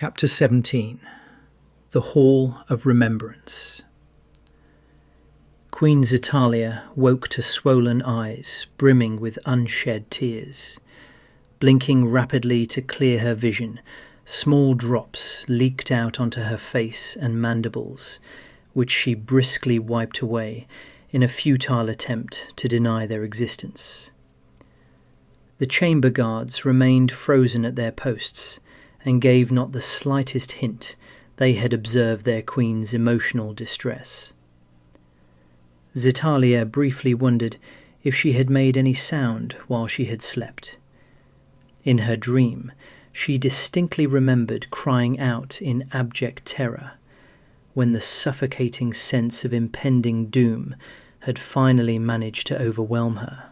Chapter 17. The Hall of Remembrance. Queen Xitalia woke to swollen eyes, brimming with unshed tears. Blinking rapidly to clear her vision, small drops leaked out onto her face and mandibles, which she briskly wiped away in a futile attempt to deny their existence. The chamber guards remained frozen at their posts, and gave not the slightest hint they had observed their queen's emotional distress. Xitalia briefly wondered if she had made any sound while she had slept. In her dream, she distinctly remembered crying out in abject terror when the suffocating sense of impending doom had finally managed to overwhelm her.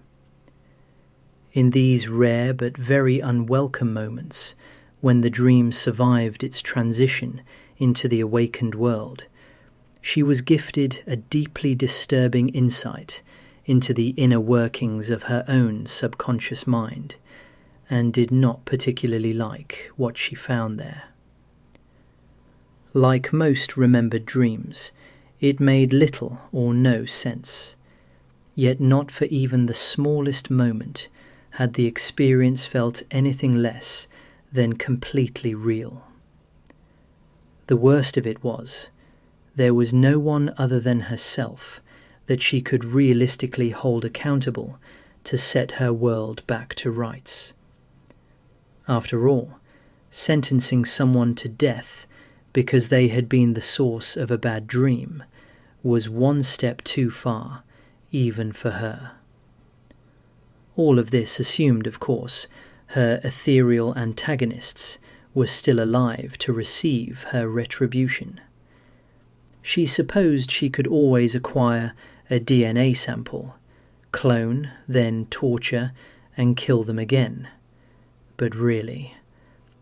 In these rare but very unwelcome moments, when the dream survived its transition into the awakened world, she was gifted a deeply disturbing insight into the inner workings of her own subconscious mind, and did not particularly like what she found there. Like most remembered dreams, it made little or no sense, yet not for even the smallest moment had the experience felt anything less than completely real. The worst of it was, there was no one other than herself that she could realistically hold accountable to set her world back to rights. After all, sentencing someone to death because they had been the source of a bad dream was one step too far, even for her. All of this assumed, of course, her ethereal antagonists were still alive to receive her retribution. She supposed she could always acquire a DNA sample, clone, then torture, and kill them again. But really,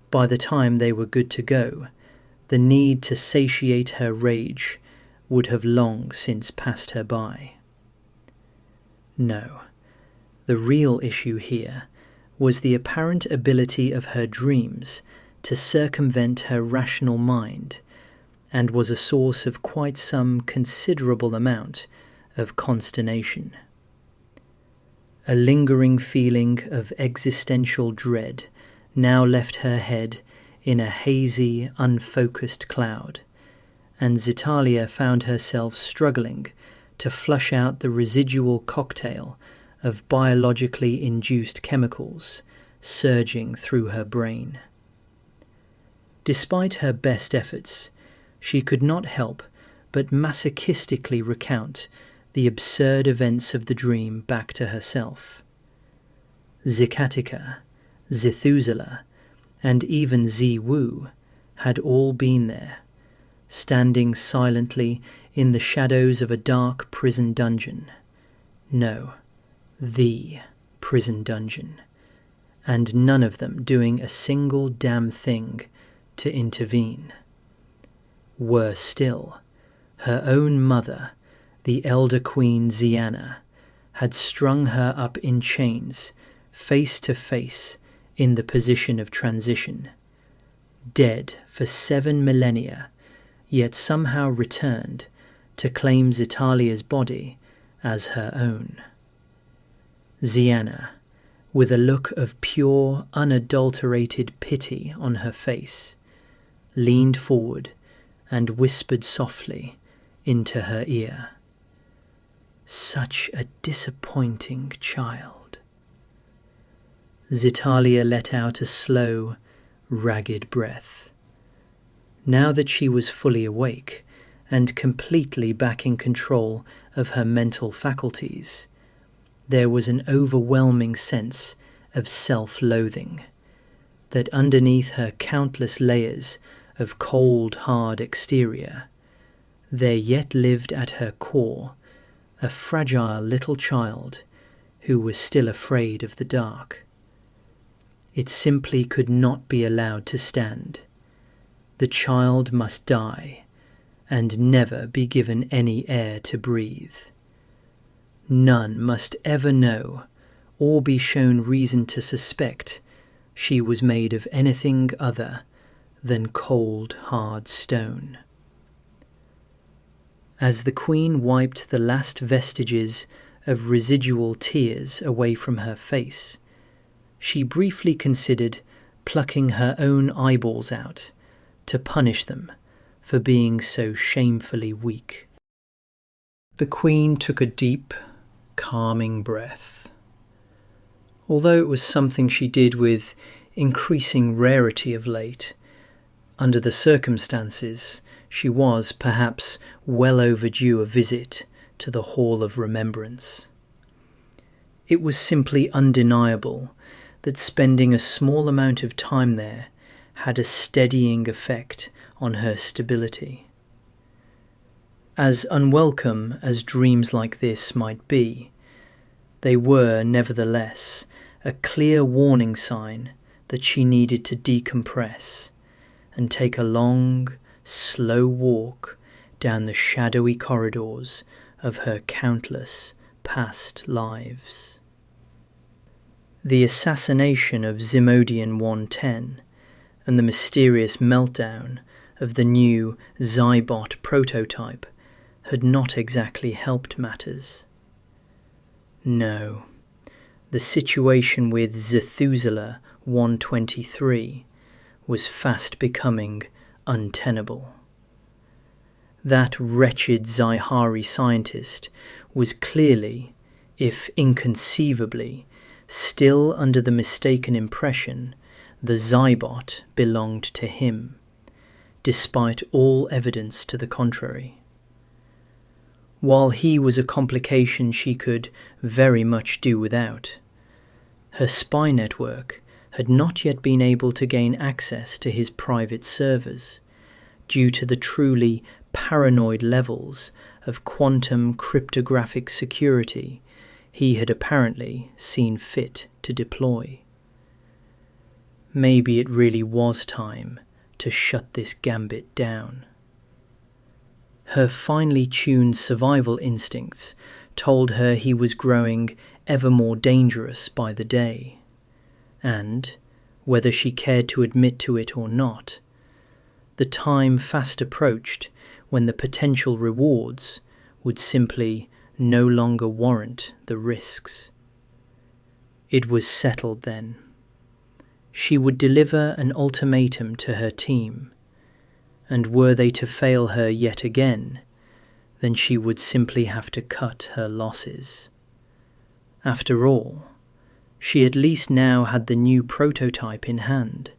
by the time they were good to go, the need to satiate her rage would have long since passed her by. No, the real issue here was the apparent ability of her dreams to circumvent her rational mind, and was a source of quite some considerable amount of consternation. A lingering feeling of existential dread now left her head in a hazy, unfocused cloud, and Xitalia found herself struggling to flush out the residual cocktail of biologically induced chemicals surging through her brain. Despite her best efforts, she could not help but masochistically recount the absurd events of the dream back to herself. Xikatica, Zithusela, and even Ziwu had all been there, standing silently in the shadows of a dark prison dungeon. No, the prison dungeon, and none of them doing a single damn thing to intervene. Worse still, her own mother, the elder queen Xiana, had strung her up in chains, face to face in the position of transition, dead for 7 millennia, yet somehow returned to claim Xitalia's body as her own. Xiana, with a look of pure, unadulterated pity on her face, leaned forward and whispered softly into her ear, "Such a disappointing child." Xitalia let out a slow, ragged breath. Now that she was fully awake and completely back in control of her mental faculties, there was an overwhelming sense of self-loathing, that underneath her countless layers of cold, hard exterior, there yet lived at her core a fragile little child who was still afraid of the dark. It simply could not be allowed to stand. The child must die, and never be given any air to breathe. None must ever know, or be shown reason to suspect, she was made of anything other than cold, hard stone. As the Queen wiped the last vestiges of residual tears away from her face, she briefly considered plucking her own eyeballs out to punish them for being so shamefully weak. The Queen took a deep, calming breath. Although it was something she did with increasing rarity of late, under the circumstances, she was perhaps well overdue a visit to the Hall of Remembrance. It was simply undeniable that spending a small amount of time there had a steadying effect on her stability. As unwelcome as dreams like this might be, they were nevertheless a clear warning sign that she needed to decompress and take a long, slow walk down the shadowy corridors of her countless past lives. The assassination of Xicadian 110 and the mysterious meltdown of the new Zybot prototype had not exactly helped matters. No, the situation with Zithuselah 123 was fast becoming untenable. That wretched Zihari scientist was clearly, if inconceivably, still under the mistaken impression the Zybot belonged to him, despite all evidence to the contrary. While he was a complication she could very much do without, her spy network had not yet been able to gain access to his private servers due to the truly paranoid levels of quantum cryptographic security he had apparently seen fit to deploy. Maybe it really was time to shut this gambit down. Her finely tuned survival instincts told her he was growing ever more dangerous by the day, and, whether she cared to admit to it or not, the time fast approached when the potential rewards would simply no longer warrant the risks. It was settled then. She would deliver an ultimatum to her team, and were they to fail her yet again, then she would simply have to cut her losses. After all, she at least now had the new prototype in hand,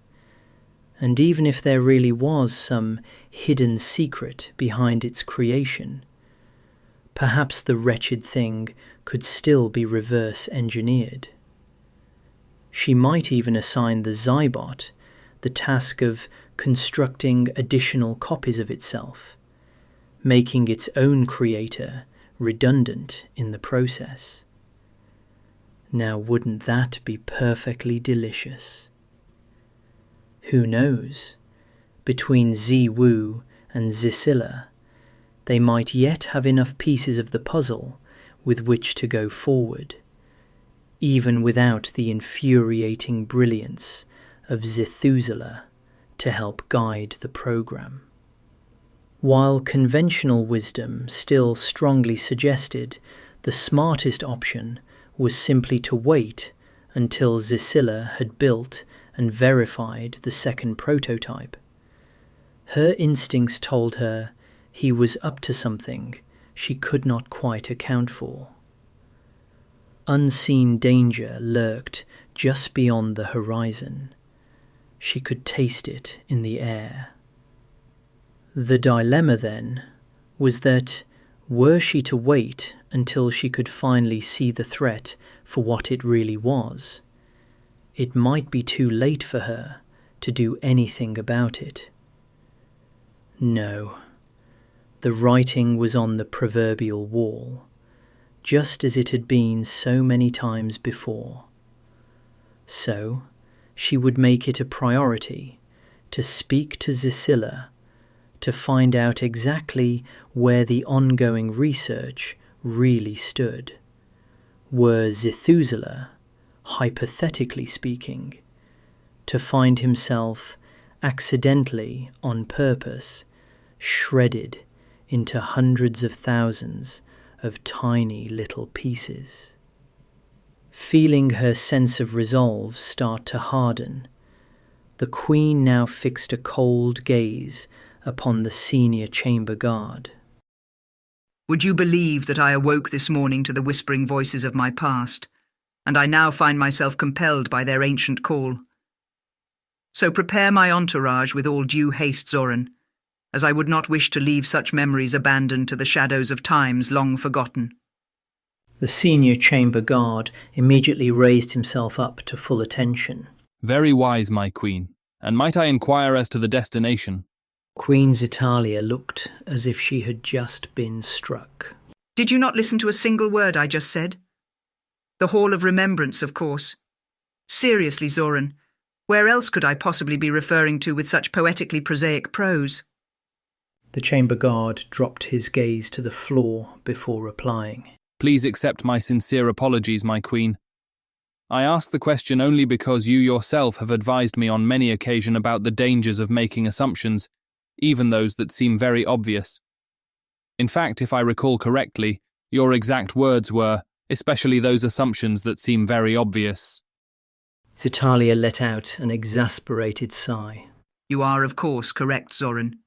and even if there really was some hidden secret behind its creation, perhaps the wretched thing could still be reverse engineered. She might even assign the Zybot the task of constructing additional copies of itself, making its own creator redundant in the process. Now wouldn't that be perfectly delicious? Who knows? Between Ziwu and Zicilla, they might yet have enough pieces of the puzzle with which to go forward, even without the infuriating brilliance of Zithuselah to help guide the program. While conventional wisdom still strongly suggested the smartest option was simply to wait until Zicilla had built and verified the second prototype, her instincts told her he was up to something she could not quite account for. Unseen danger lurked just beyond the horizon. She could taste it in the air. The dilemma then was that, were she to wait until she could finally see the threat for what it really was, it might be too late for her to do anything about it. No, the writing was on the proverbial wall, just as it had been so many times before. So, she would make it a priority to speak to Zicilla to find out exactly where the ongoing research really stood. Were Zithuselah, hypothetically speaking, to find himself accidentally, on purpose, shredded into hundreds of thousands of tiny little pieces. Feeling her sense of resolve start to harden, the Queen now fixed a cold gaze upon the senior chamber guard. Would you believe that I awoke this morning to the whispering voices of my past, and I now find myself compelled by their ancient call? So prepare my entourage with all due haste, Zoran, as I would not wish to leave such memories abandoned to the shadows of times long forgotten. The senior chamber guard immediately raised himself up to full attention. Very wise, my queen. And might I inquire as to the destination? Queen Xitalia looked as if she had just been struck. Did you not listen to a single word I just said? The Hall of Remembrance, of course. Seriously, Zoran, where else could I possibly be referring to with such poetically prosaic prose? The chamber guard dropped his gaze to the floor before replying. Please accept my sincere apologies, my queen. I ask the question only because you yourself have advised me on many occasions about the dangers of making assumptions, even those that seem very obvious. In fact, if I recall correctly, your exact words were, especially those assumptions that seem very obvious. Xitalia let out an exasperated sigh. You are, of course, correct, Zoran.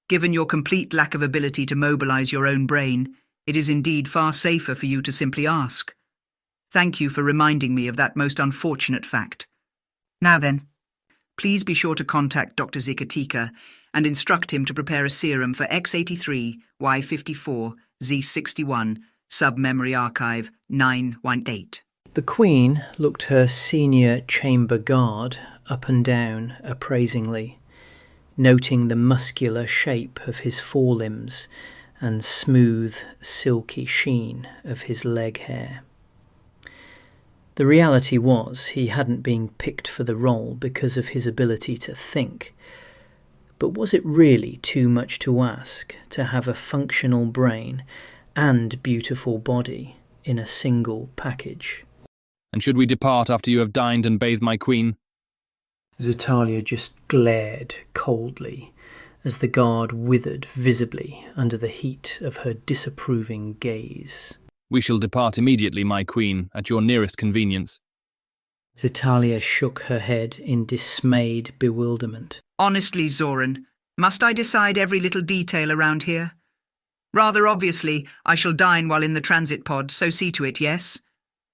Given your complete lack of ability to mobilize your own brain, it is indeed far safer for you to simply ask. Thank you for reminding me of that most unfortunate fact. Now then, please be sure to contact Dr. Xicadian and instruct him to prepare a serum for X83, Y54, Z61, Sub-Memory Archive 918. The Queen looked her senior chamber guard up and down appraisingly, noting the muscular shape of his forelimbs and smooth, silky sheen of his leg hair. The reality was he hadn't been picked for the role because of his ability to think. But was it really too much to ask to have a functional brain and beautiful body in a single package? And should we depart after you have dined and bathed my queen? Xitalia just glared coldly as the guard withered visibly under the heat of her disapproving gaze. We shall depart immediately, my queen, at your nearest convenience. Xitalia shook her head in dismayed bewilderment. Honestly, Zoran, must I decide every little detail around here? Rather obviously, I shall dine while in the transit pod, so see to it, yes?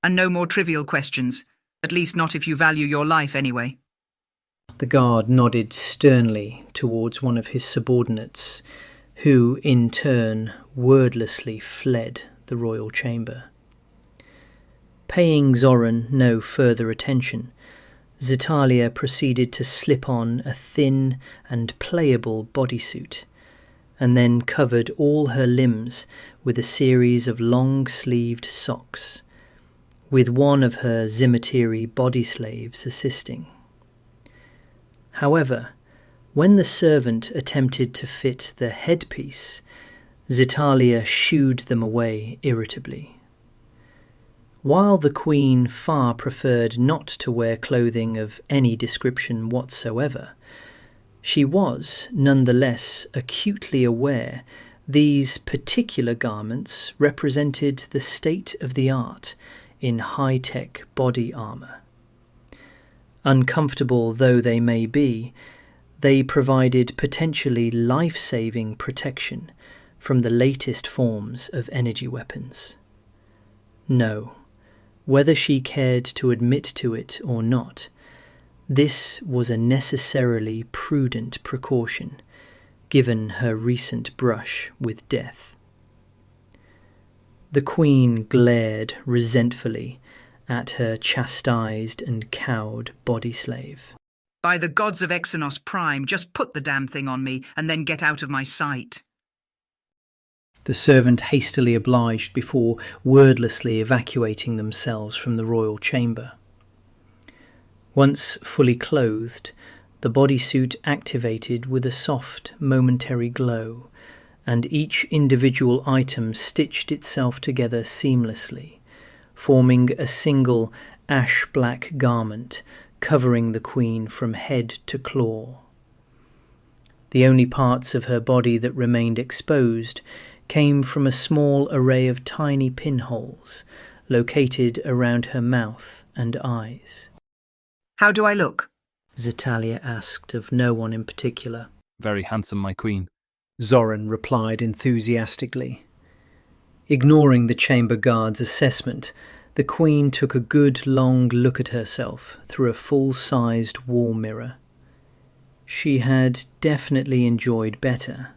And no more trivial questions, at least not if you value your life anyway. The guard nodded sternly towards one of his subordinates, who, in turn, wordlessly fled the royal chamber. Paying Zoran no further attention, Xitalia proceeded to slip on a thin and playable bodysuit, and then covered all her limbs with a series of long-sleeved socks, with one of her Zimitiri body slaves assisting. However, when the servant attempted to fit the headpiece, Xitalia shooed them away irritably. While the Queen far preferred not to wear clothing of any description whatsoever, she was nonetheless acutely aware these particular garments represented the state of the art in high-tech body armour. Uncomfortable though they may be, they provided potentially life-saving protection from the latest forms of energy weapons. No, whether she cared to admit to it or not, this was a necessarily prudent precaution, given her recent brush with death. The Queen glared resentfully at her chastised and cowed body slave. By the gods of Exynos Prime, just put the damn thing on me and then get out of my sight. The servant hastily obliged before wordlessly evacuating themselves from the royal chamber. Once fully clothed, the bodysuit activated with a soft, momentary glow, and each individual item stitched itself together seamlessly, forming a single ash-black garment covering the Queen from head to claw. The only parts of her body that remained exposed came from a small array of tiny pinholes located around her mouth and eyes. How do I look? Xitalia asked of no one in particular. Very handsome, my queen. Zoran replied enthusiastically. Ignoring the chamber guard's assessment, the queen took a good long look at herself through a full-sized wall mirror. She had definitely enjoyed better,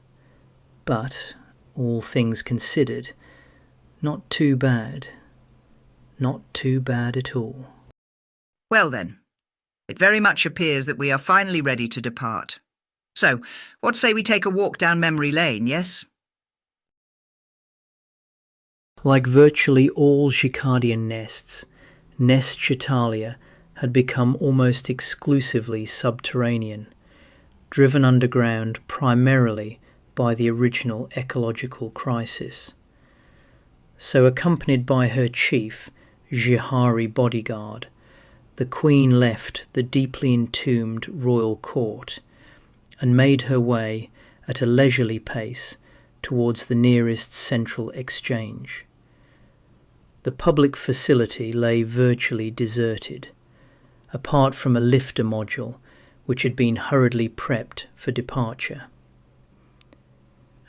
but, all things considered, not too bad. Not too bad at all. Well then, it very much appears that we are finally ready to depart. So, what say we take a walk down memory lane, yes? Like virtually all Xicadian nests, Nest Xitalia had become almost exclusively subterranean, driven underground primarily by the original ecological crisis. So, accompanied by her chief, Jihari bodyguard, the queen left the deeply entombed royal court and made her way at a leisurely pace towards the nearest central exchange. The public facility lay virtually deserted, apart from a lifter module which had been hurriedly prepped for departure.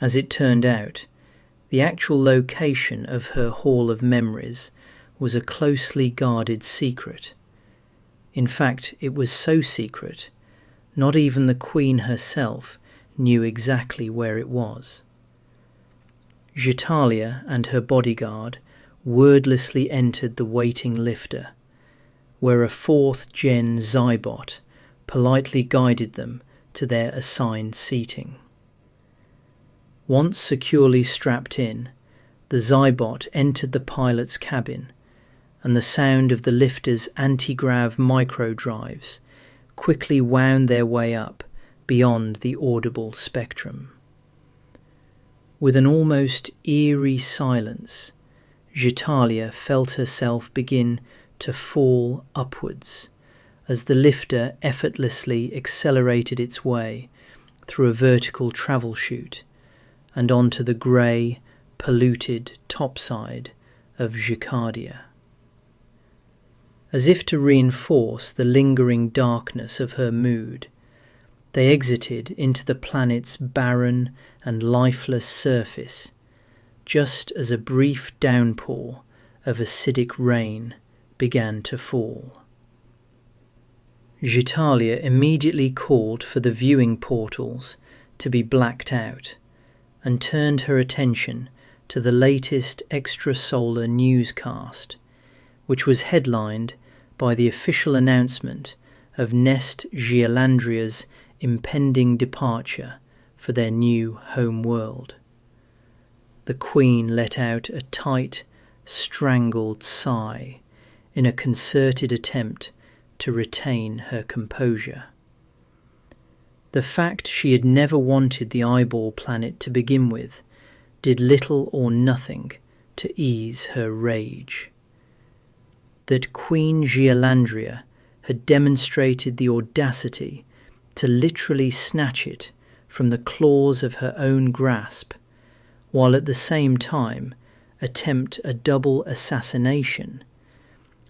As it turned out, the actual location of her Hall of Memories was a closely guarded secret. In fact, it was so secret, not even the Queen herself knew exactly where it was. Xitalia and her bodyguard wordlessly entered the waiting lifter, where a 4th-gen Zybot politely guided them to their assigned seating. Once securely strapped in, the Zybot entered the pilot's cabin, and the sound of the lifter's anti-grav microdrives quickly wound their way up beyond the audible spectrum. With an almost eerie silence, Xitalia felt herself begin to fall upwards as the lifter effortlessly accelerated its way through a vertical travel chute and onto the grey, polluted topside of Xicadia. As if to reinforce the lingering darkness of her mood, they exited into the planet's barren and lifeless surface, just as a brief downpour of acidic rain began to fall. Xitalia immediately called for the viewing portals to be blacked out and turned her attention to the latest extrasolar newscast, which was headlined by the official announcement of Nest Gialandria's impending departure for their new home world. The Queen let out a tight, strangled sigh in a concerted attempt to retain her composure. The fact she had never wanted the eyeball planet to begin with did little or nothing to ease her rage. That Queen Gialandria had demonstrated the audacity to literally snatch it from the claws of her own grasp, while at the same time attempt a double assassination,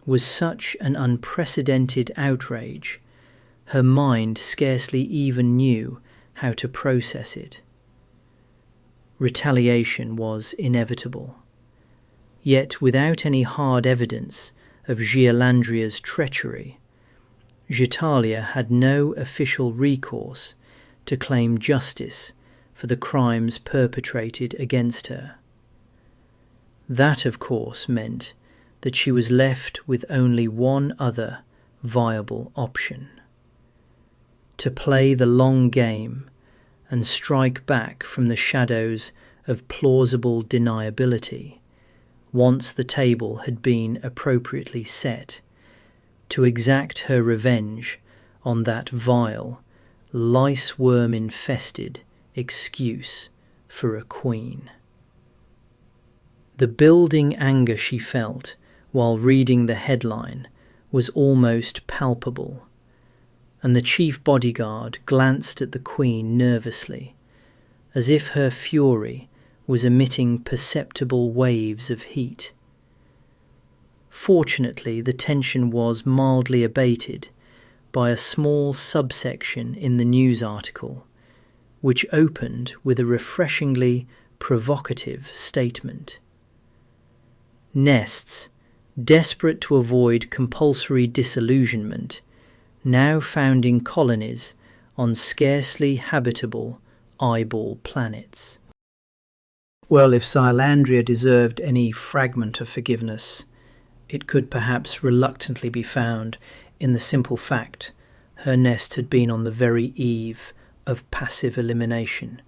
was such an unprecedented outrage, her mind scarcely even knew how to process it. Retaliation was inevitable, yet without any hard evidence of Gialandria's treachery, Xitalia had no official recourse to claim justice for the crimes perpetrated against her. That, of course, meant that she was left with only one other viable option: to play the long game and strike back from the shadows of plausible deniability once the table had been appropriately set, to exact her revenge on that vile, lice-worm-infested excuse for a queen. The building anger she felt while reading the headline was almost palpable, and the chief bodyguard glanced at the Queen nervously, as if her fury was emitting perceptible waves of heat. Fortunately, the tension was mildly abated by a small subsection in the news article, which opened with a refreshingly provocative statement. Nests, desperate to avoid compulsory disillusionment, now founding colonies on scarcely habitable eyeball planets. Well, if Xylandria deserved any fragment of forgiveness, it could perhaps reluctantly be found in the simple fact her nest had been on the very eve of passive elimination,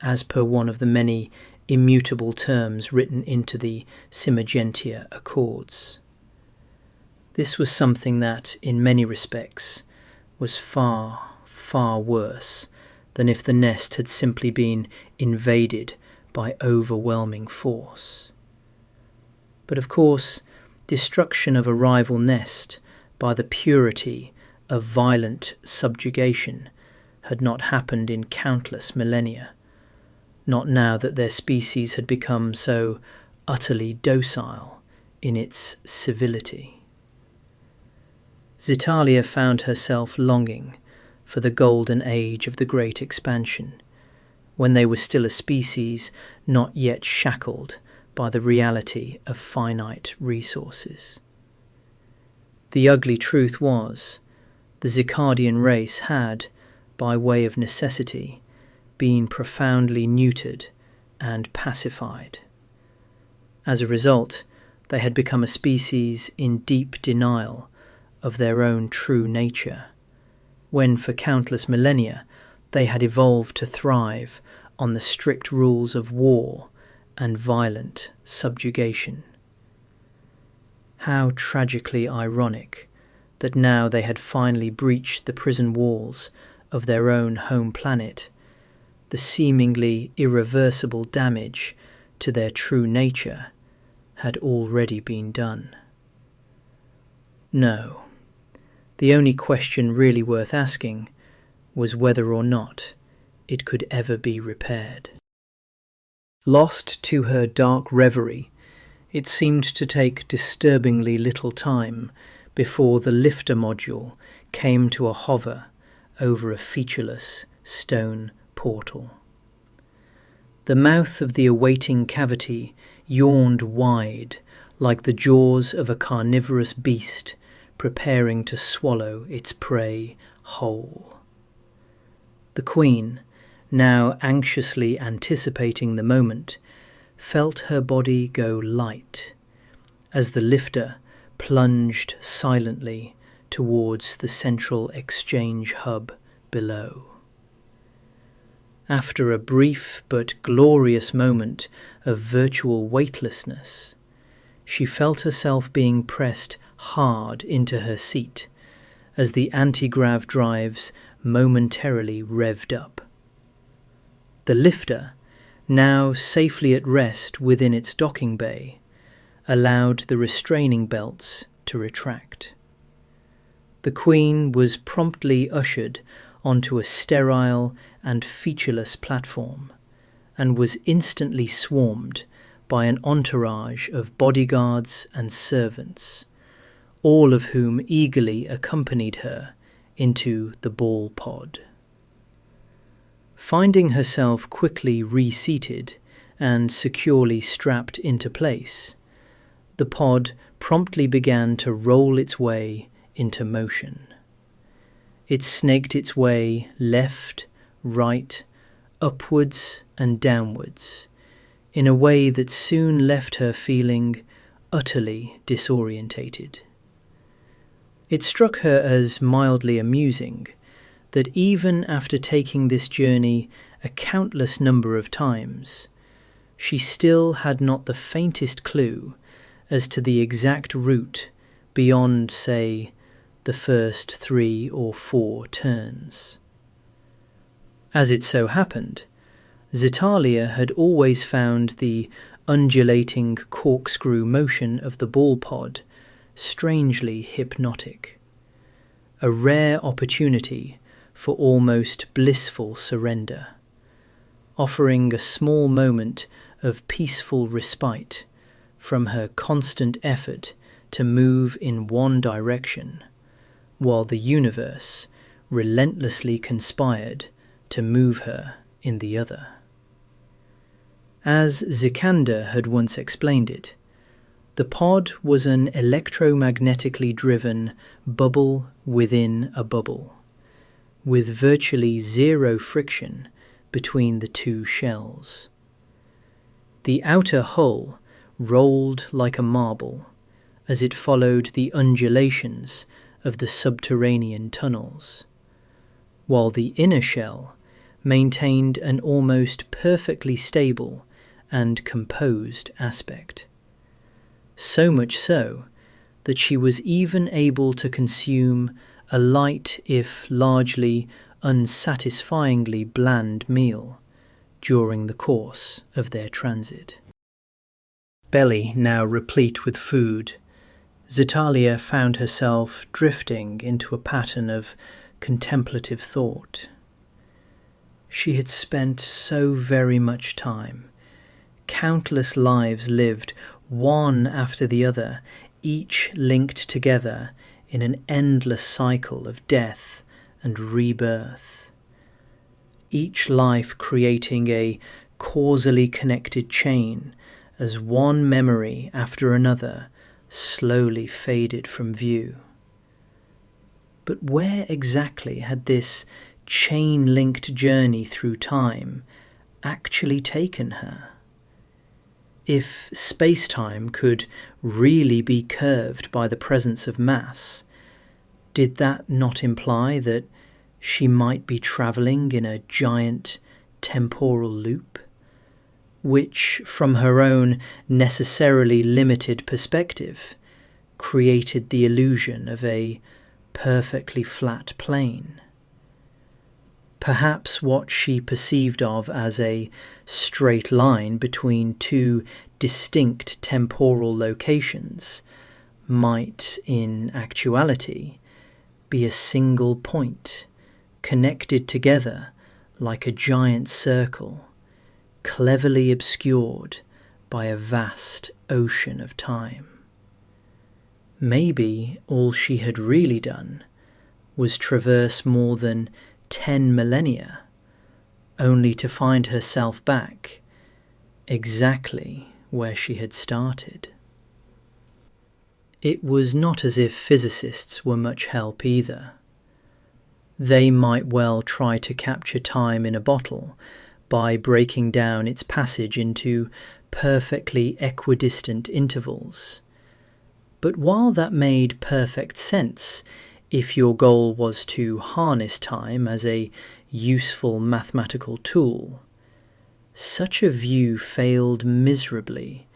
as per one of the many immutable terms written into the Simogentia Accords. This was something that, in many respects, was far, far worse than if the nest had simply been invaded by overwhelming force. But of course, destruction of a rival nest by the purity of violent subjugation had not happened in countless millennia, not now that their species had become so utterly docile in its civility. Xitalia found herself longing for the golden age of the Great Expansion, when they were still a species not yet shackled by the reality of finite resources. The ugly truth was, the Xicadian race had, by way of necessity, been profoundly neutered and pacified. As a result, they had become a species in deep denial of their own true nature, when for countless millennia they had evolved to thrive on the strict rules of war and violent subjugation. How tragically ironic that now they had finally breached the prison walls of their own home planet, the seemingly irreversible damage to their true nature had already been done. No, the only question really worth asking was whether or not it could ever be repaired. Lost to her dark reverie, it seemed to take disturbingly little time before the lifter module came to a hover over a featureless stone portal. The mouth of the awaiting cavity yawned wide like the jaws of a carnivorous beast preparing to swallow its prey whole. The Queen, now anxiously anticipating the moment, felt her body go light as the lifter plunged silently towards the central exchange hub below. After a brief but glorious moment of virtual weightlessness, she felt herself being pressed hard into her seat as the anti-grav drives momentarily revved up. The lifter, now safely at rest within its docking bay, allowed the restraining belts to retract. The Queen was promptly ushered onto a sterile and featureless platform, and was instantly swarmed by an entourage of bodyguards and servants, all of whom eagerly accompanied her into the ball pod. Finding herself quickly reseated and securely strapped into place, the pod promptly began to roll its way into motion. It snaked its way left, right, upwards and downwards, in a way that soon left her feeling utterly disorientated. It struck her as mildly amusing that even after taking this journey a countless number of times, she still had not the faintest clue as to the exact route beyond, say, the first 3 or 4 turns. As it so happened, Xitalia had always found the undulating corkscrew motion of the ball pod strangely hypnotic, a rare opportunity for almost blissful surrender, offering a small moment of peaceful respite from her constant effort to move in one direction, while the universe relentlessly conspired to move her in the other. As Xicanda had once explained it, the pod was an electromagnetically driven bubble within a bubble, with virtually zero friction between the two shells. The outer hull rolled like a marble as it followed the undulations of the subterranean tunnels, while the inner shell maintained an almost perfectly stable and composed aspect. So much so that she was even able to consume a light, if largely unsatisfyingly bland meal during the course of their transit. Belly now replete with food, Zitalia found herself drifting into a pattern of contemplative thought. She had spent so very much time, countless lives lived, one after the other, each linked together in an endless cycle of death and rebirth. Each life creating a causally connected chain as one memory after another slowly faded from view. But where exactly had this chain-linked journey through time actually taken her? If space-time could really be curved by the presence of mass, did that not imply that she might be travelling in a giant temporal loop, which, from her own necessarily limited perspective, created the illusion of a perfectly flat plane? Perhaps what she perceived of as a straight line between two distinct temporal locations might, in actuality, be a single point, connected together like a giant circle, cleverly obscured by a vast ocean of time. Maybe all she had really done was traverse more than 10 millennia, only to find herself back exactly where she had started. It was not as if physicists were much help either. They might well try to capture time in a bottle by breaking down its passage into perfectly equidistant intervals. But while that made perfect sense if your goal was to harness time as a useful mathematical tool, such a view failed miserably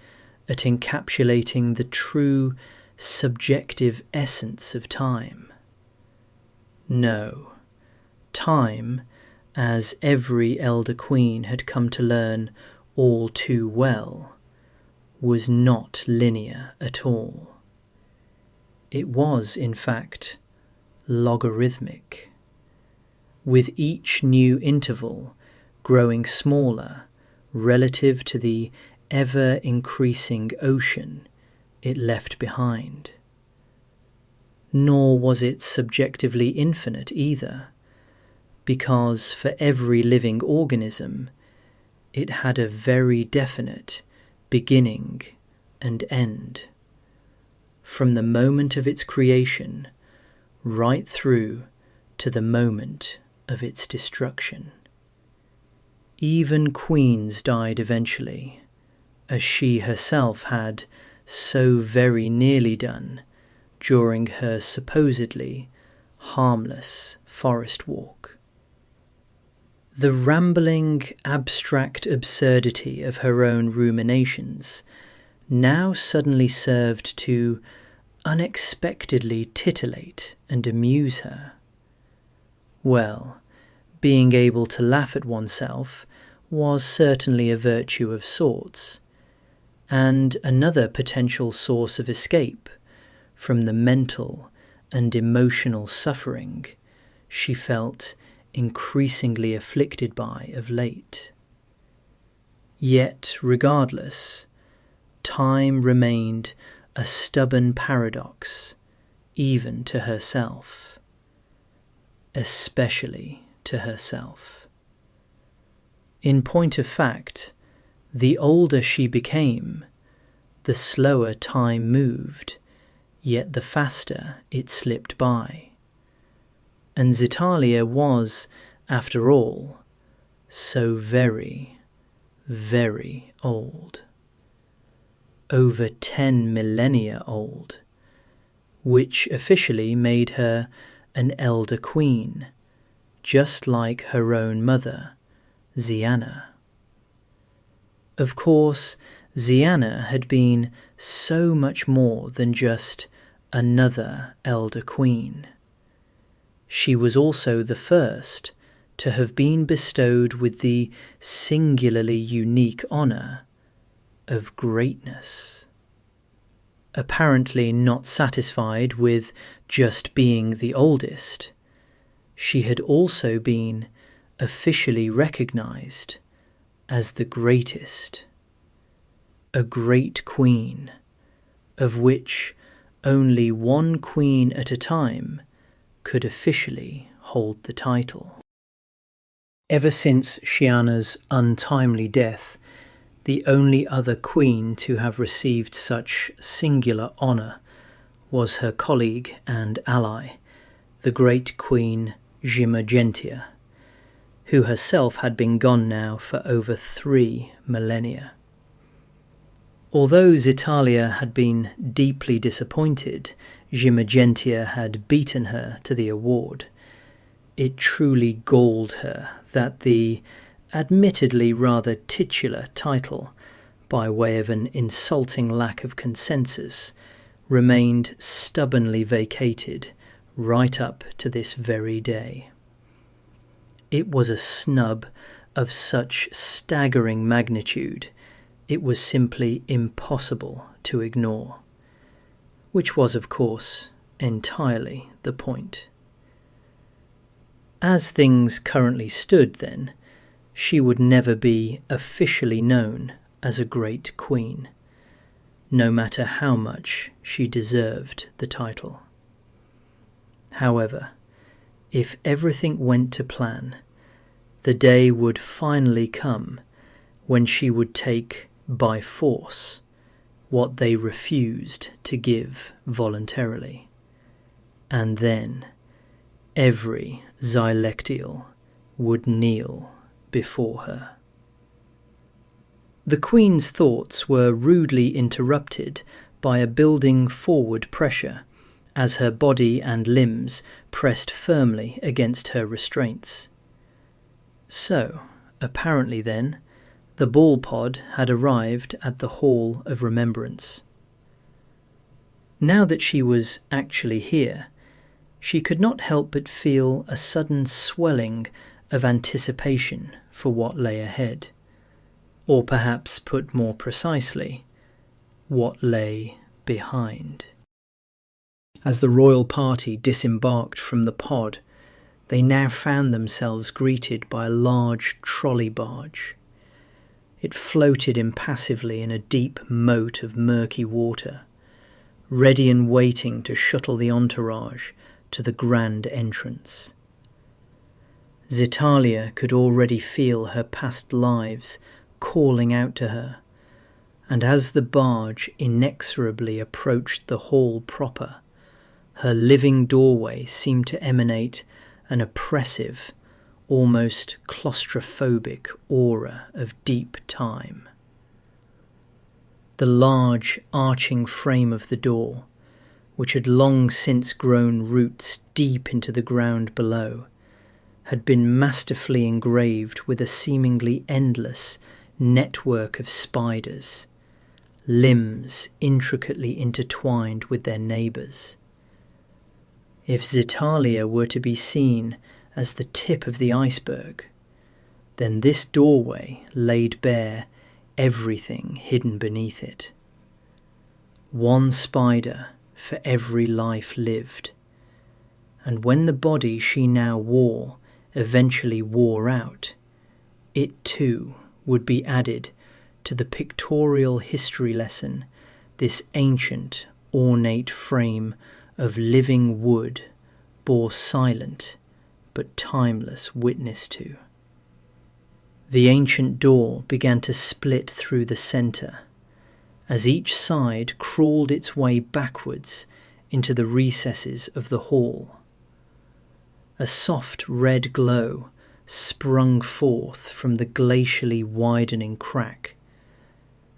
at encapsulating the true subjective essence of time. No, time, as every elder queen had come to learn all too well, was not linear at all. It was, in fact, logarithmic, with each new interval growing smaller relative to the ever-increasing ocean it left behind. Nor was it subjectively infinite either, because for every living organism it had a very definite beginning and end, from the moment of its creation right through to the moment of its destruction. Even queens died eventually, as she herself had so very nearly done during her supposedly harmless forest walk. The rambling, abstract absurdity of her own ruminations now suddenly served to unexpectedly titillate and amuse her. Well, being able to laugh at oneself was certainly a virtue of sorts, and another potential source of escape from the mental and emotional suffering she felt increasingly afflicted by of late. Yet, regardless, time remained a stubborn paradox, even to herself, especially to herself. In point of fact, the older she became, the slower time moved, yet the faster it slipped by. And Xitalia was, after all, so very, very old. Over 10 millennia old, which officially made her an elder queen, just like her own mother, Xiana. Of course, Xiana had been so much more than just another elder queen. She was also the first to have been bestowed with the singularly unique honour of greatness. Apparently not satisfied with just being the oldest, she had also been officially recognised as the greatest, a great queen, of which only one queen at a time could officially hold the title. Ever since Shiana's untimely death, the only other queen to have received such singular honour was her colleague and ally, the great queen Ximogentia, who herself had been gone now for over 3 millennia. Although Xitalia had been deeply disappointed Ximogentia had beaten her to the award, it truly galled her that the admittedly rather titular title, by way of an insulting lack of consensus, remained stubbornly vacated right up to this very day. It was a snub of such staggering magnitude it was simply impossible to ignore, which was, of course, entirely the point. As things currently stood, then, she would never be officially known as a great queen, no matter how much she deserved the title. However, if everything went to plan, the day would finally come when she would take by force what they refused to give voluntarily, and then every Xylectial would kneel before her. The Queen's thoughts were rudely interrupted by a building forward pressure as her body and limbs pressed firmly against her restraints. So, apparently then, the ball pod had arrived at the Hall of Remembrance. Now that she was actually here, she could not help but feel a sudden swelling of anticipation for what lay ahead, or perhaps put more precisely, what lay behind. As the royal party disembarked from the pod, they now found themselves greeted by a large trolley barge. It floated impassively in a deep moat of murky water, ready and waiting to shuttle the entourage to the grand entrance. Xitalia could already feel her past lives calling out to her, and as the barge inexorably approached the hall proper, her living doorway seemed to emanate an oppressive, almost claustrophobic aura of deep time. The large, arching frame of the door, which had long since grown roots deep into the ground below, had been masterfully engraved with a seemingly endless network of spiders, limbs intricately intertwined with their neighbours. If Xitalia were to be seen as the tip of the iceberg, then this doorway laid bare everything hidden beneath it. One spider for every life lived, and when the body she now wore eventually wore out, it too would be added to the pictorial history lesson this ancient, ornate frame of living wood bore silent but timeless witness to. The ancient door began to split through the centre, as each side crawled its way backwards into the recesses of the hall. A soft red glow sprung forth from the glacially widening crack,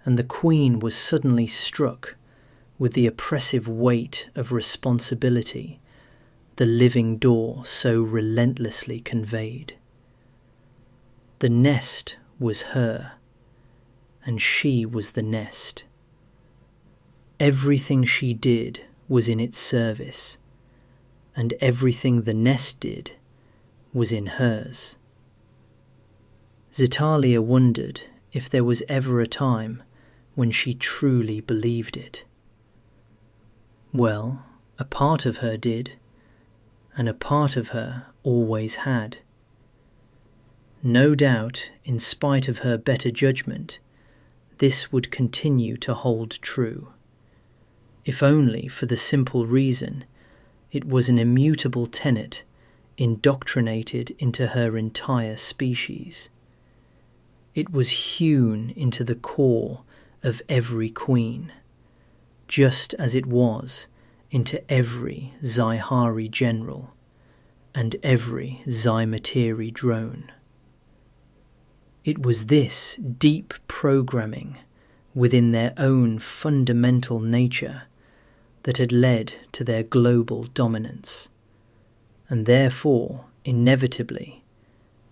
and the Queen was suddenly struck with the oppressive weight of responsibility the living door so relentlessly conveyed. The nest was her, and she was the nest. Everything she did was in its service, and everything the nest did was in hers. Xitalia wondered if there was ever a time when she truly believed it. Well, a part of her did, and a part of her always had. No doubt, in spite of her better judgment, this would continue to hold true, if only for the simple reason it was an immutable tenet indoctrinated into her entire species. It was hewn into the core of every queen, just as it was into every Xihari general and every Zymatiri drone. It was this deep programming within their own fundamental nature that had led to their global dominance, and therefore, inevitably,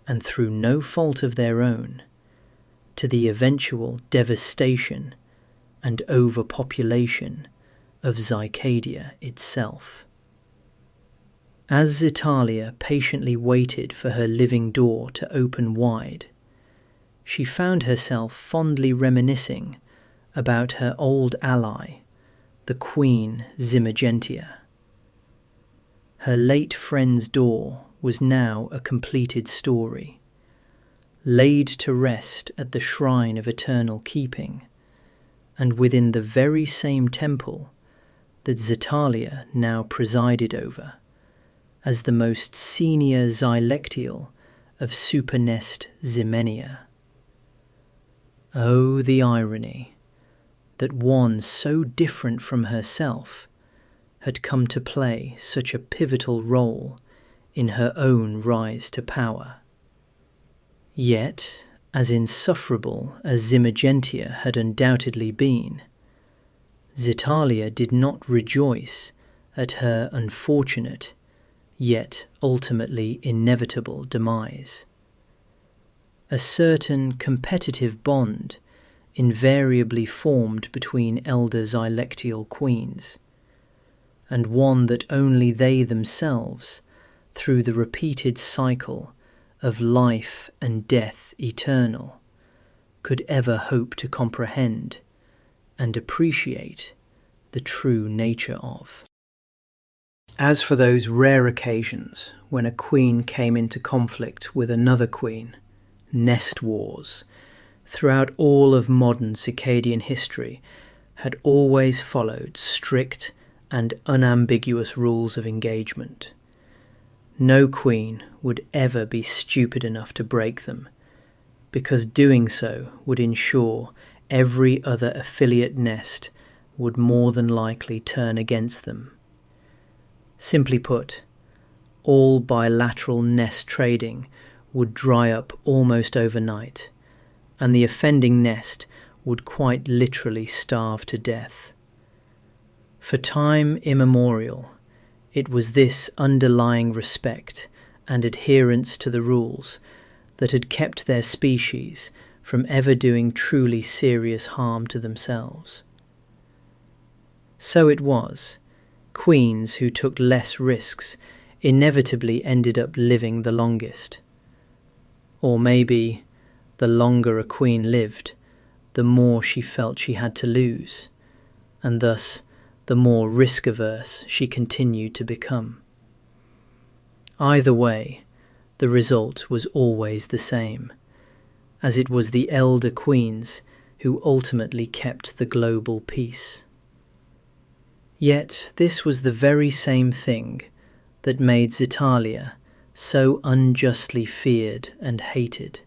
and through no fault of their own, to the eventual devastation and overpopulation of Xycadia itself. As Xitalia patiently waited for her living door to open wide, she found herself fondly reminiscing about her old ally, the Queen Zymagentia. Her late friend's door was now a completed story, laid to rest at the shrine of eternal keeping, and within the very same temple that Xitalia now presided over, as the most senior Xylectial of Supernest Ximenia. Oh, the irony that one so different from herself had come to play such a pivotal role in her own rise to power. Yet, as insufferable as Zymagentia had undoubtedly been, Xitalia did not rejoice at her unfortunate, yet ultimately inevitable demise. A certain competitive bond invariably formed between elder Xylectial queens, and one that only they themselves, through the repeated cycle of life and death eternal, could ever hope to comprehend and appreciate the true nature of. As for those rare occasions when a queen came into conflict with another queen, nest wars, throughout all of modern Xicadian history, had always followed strict and unambiguous rules of engagement. No queen would ever be stupid enough to break them, because doing so would ensure every other affiliate nest would more than likely turn against them. Simply put, all bilateral nest trading would dry up almost overnight, and the offending nest would quite literally starve to death. For time immemorial, it was this underlying respect and adherence to the rules that had kept their species from ever doing truly serious harm to themselves. So it was, queens who took less risks inevitably ended up living the longest. Or maybe, the longer a queen lived, the more she felt she had to lose, and thus the more risk-averse she continued to become. Either way, the result was always the same, as it was the elder queens who ultimately kept the global peace. Yet this was the very same thing that made Xitalia so unjustly feared and hated.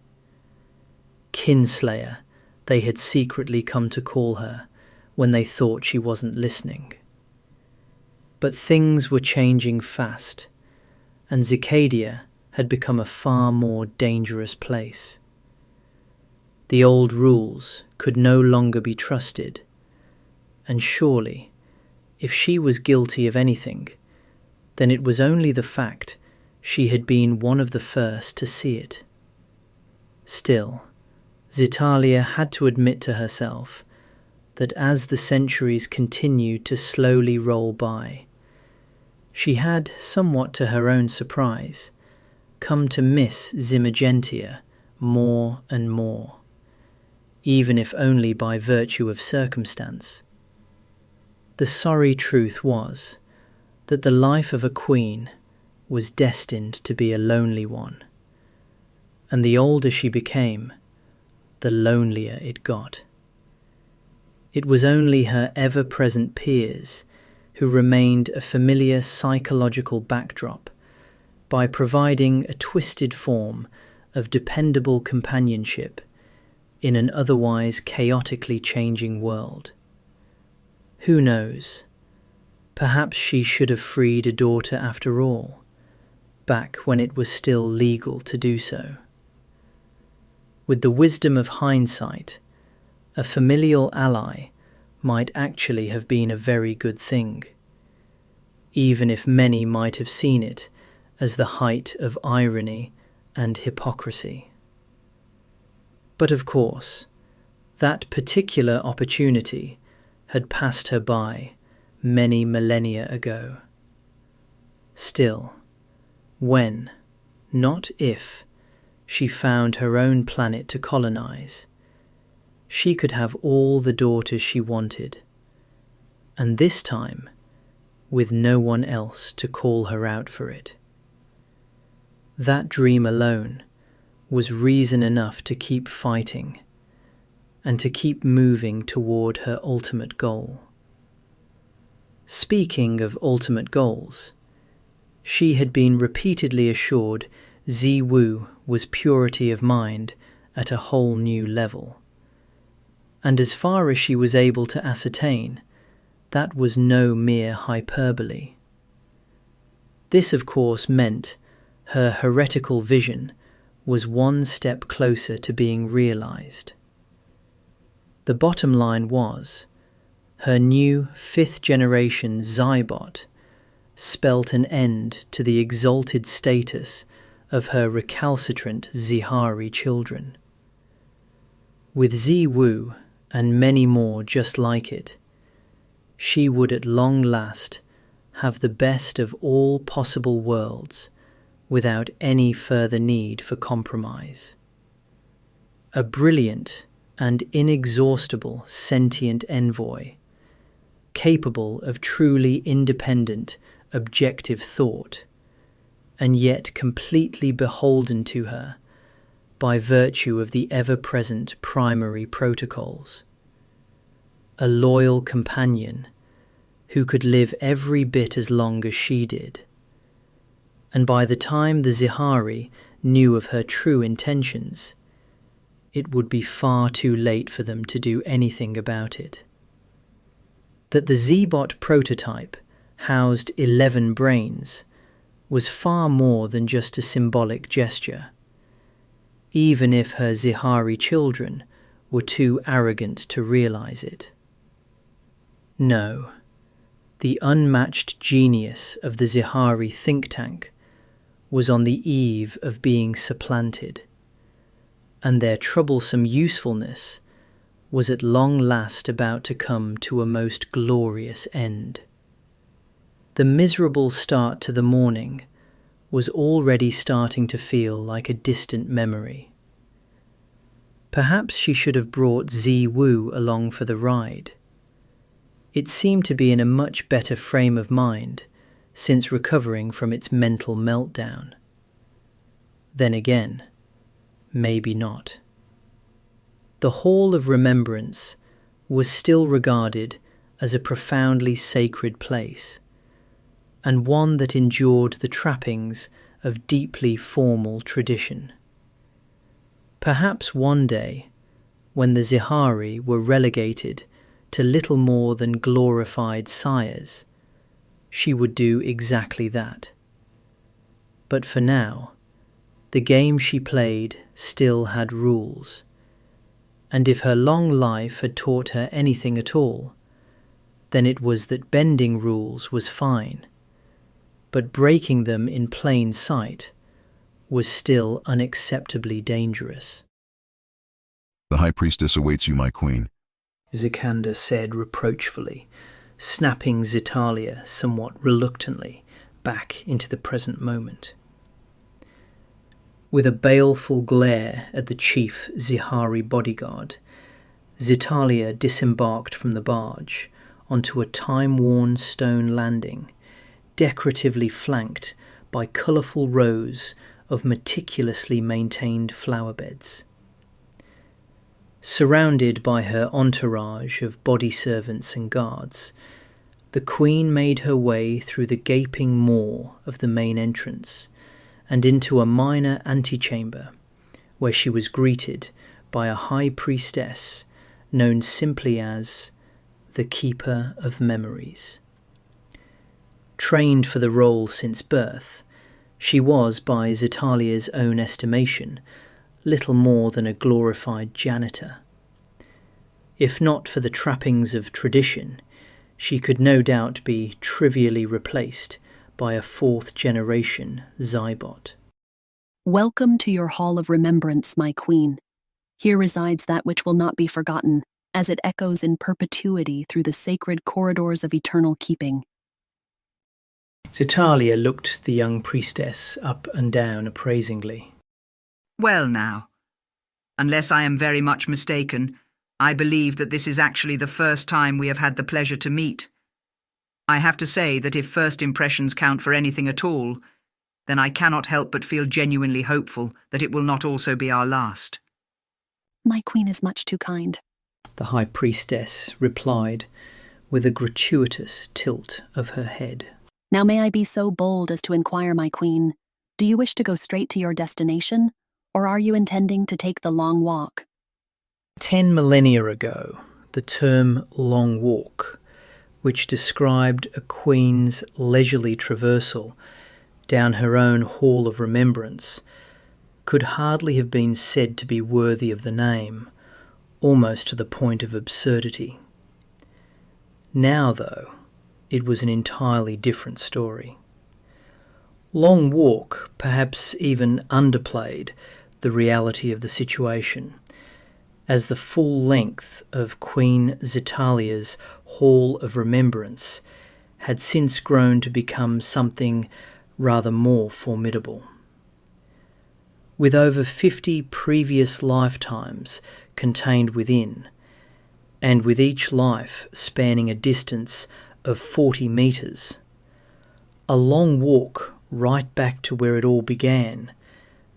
Kinslayer, they had secretly come to call her when they thought she wasn't listening. But things were changing fast, and Xicadia had become a far more dangerous place. The old rules could no longer be trusted, and surely, if she was guilty of anything, then it was only the fact she had been one of the first to see it. Still, Xitalia had to admit to herself that as the centuries continued to slowly roll by, she had, somewhat to her own surprise, come to miss Ximogentia more and more, even if only by virtue of circumstance. The sorry truth was that the life of a queen was destined to be a lonely one, and the older she became, the lonelier it got. It was only her ever-present peers who remained a familiar psychological backdrop by providing a twisted form of dependable companionship in an otherwise chaotically changing world. Who knows? Perhaps she should have freed a daughter after all, back when it was still legal to do so. With the wisdom of hindsight, a familial ally might actually have been a very good thing, even if many might have seen it as the height of irony and hypocrisy. But of course, that particular opportunity had passed her by many millennia ago. Still, when, not if, she found her own planet to colonize, she could have all the daughters she wanted, and this time with no one else to call her out for it. That dream alone was reason enough to keep fighting and to keep moving toward her ultimate goal. Speaking of ultimate goals, she had been repeatedly assured Ziwu was purity of mind at a whole new level. And as far as she was able to ascertain, that was no mere hyperbole. This, of course, meant her heretical vision was one step closer to being realized. The bottom line was, her new fifth-generation Zybot spelt an end to the exalted status of her recalcitrant Zihari children. With Ziwu and many more just like it, she would at long last have the best of all possible worlds without any further need for compromise. A brilliant and inexhaustible sentient envoy, capable of truly independent, objective thought, and yet completely beholden to her by virtue of the ever-present primary protocols. A loyal companion who could live every bit as long as she did. And by the time the Zihari knew of her true intentions, it would be far too late for them to do anything about it. That the Z-Bot prototype housed 11 brains was far more than just a symbolic gesture, even if her Zihari children were too arrogant to realize it. No, the unmatched genius of the Zihari think tank was on the eve of being supplanted, and their troublesome usefulness was at long last about to come to a most glorious end. The miserable start to the morning was already starting to feel like a distant memory. Perhaps she should have brought Ziwu along for the ride. It seemed to be in a much better frame of mind since recovering from its mental meltdown. Then again, maybe not. The Hall of Remembrance was still regarded as a profoundly sacred place, and one that endured the trappings of deeply formal tradition. Perhaps one day, when the Xihari were relegated to little more than glorified sires, she would do exactly that. But for now, the game she played still had rules, and if her long life had taught her anything at all, then it was that bending rules was fine, but breaking them in plain sight was still unacceptably dangerous. The High Priestess awaits you, my queen, Xicanda said reproachfully, snapping Xitalia somewhat reluctantly back into the present moment. With a baleful glare at the chief Xihari bodyguard, Xitalia disembarked from the barge onto a time-worn stone landing, decoratively flanked by colourful rows of meticulously maintained flower beds. Surrounded by her entourage of body servants and guards, the Queen made her way through the gaping maw of the main entrance and into a minor antechamber, where she was greeted by a high priestess known simply as the Keeper of Memories. Trained for the role since birth, she was, by Xitalia's own estimation, little more than a glorified janitor. If not for the trappings of tradition, she could no doubt be trivially replaced by a fourth-generation Zybot. Welcome to your Hall of Remembrance, my queen. Here resides that which will not be forgotten, as it echoes in perpetuity through the sacred corridors of eternal keeping. Xitalia looked the young priestess up and down appraisingly. Well now, unless I am very much mistaken, I believe that this is actually the first time we have had the pleasure to meet. I have to say that if first impressions count for anything at all, then I cannot help but feel genuinely hopeful that it will not also be our last. My queen is much too kind, the high priestess replied with a gratuitous tilt of her head. Now may I be so bold as to inquire, my queen, do you wish to go straight to your destination, or are you intending to take the long walk? 10 millennia ago, the term long walk, which described a queen's leisurely traversal down her own Hall of Remembrance, could hardly have been said to be worthy of the name, almost to the point of absurdity. Now, though, it was an entirely different story. Long walk perhaps even underplayed the reality of the situation, as the full length of Queen Xitalia's Hall of Remembrance had since grown to become something rather more formidable. With over 50 previous lifetimes contained within, and with each life spanning a distance of 40 metres, a long walk right back to where it all began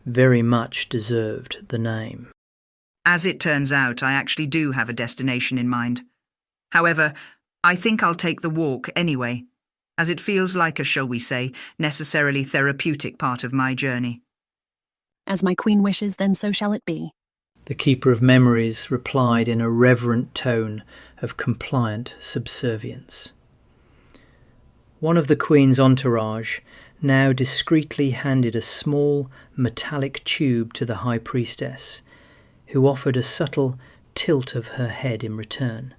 very much deserved the name. As it turns out, I actually do have a destination in mind. However, I think I'll take the walk anyway, as it feels like a, shall we say, necessarily therapeutic part of my journey. As my queen wishes, then so shall it be, the Keeper of Memories replied in a reverent tone of compliant subservience. One of the Queen's entourage now discreetly handed a small metallic tube to the High Priestess, who offered a subtle tilt of her head in return.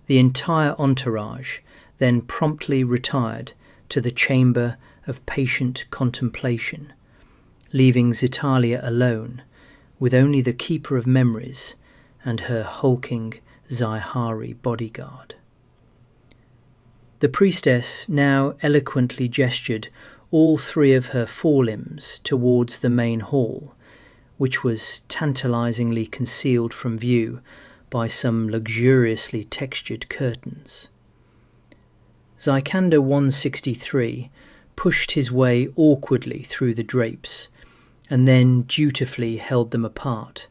The entire entourage then promptly retired to the chamber of patient contemplation, leaving Xitalia alone with only the Keeper of Memories and her hulking Xihari bodyguard. The priestess now eloquently gestured all three of her forelimbs towards the main hall, which was tantalizingly concealed from view by some luxuriously textured curtains. Xicadian 163 pushed his way awkwardly through the drapes, and then dutifully held them apart,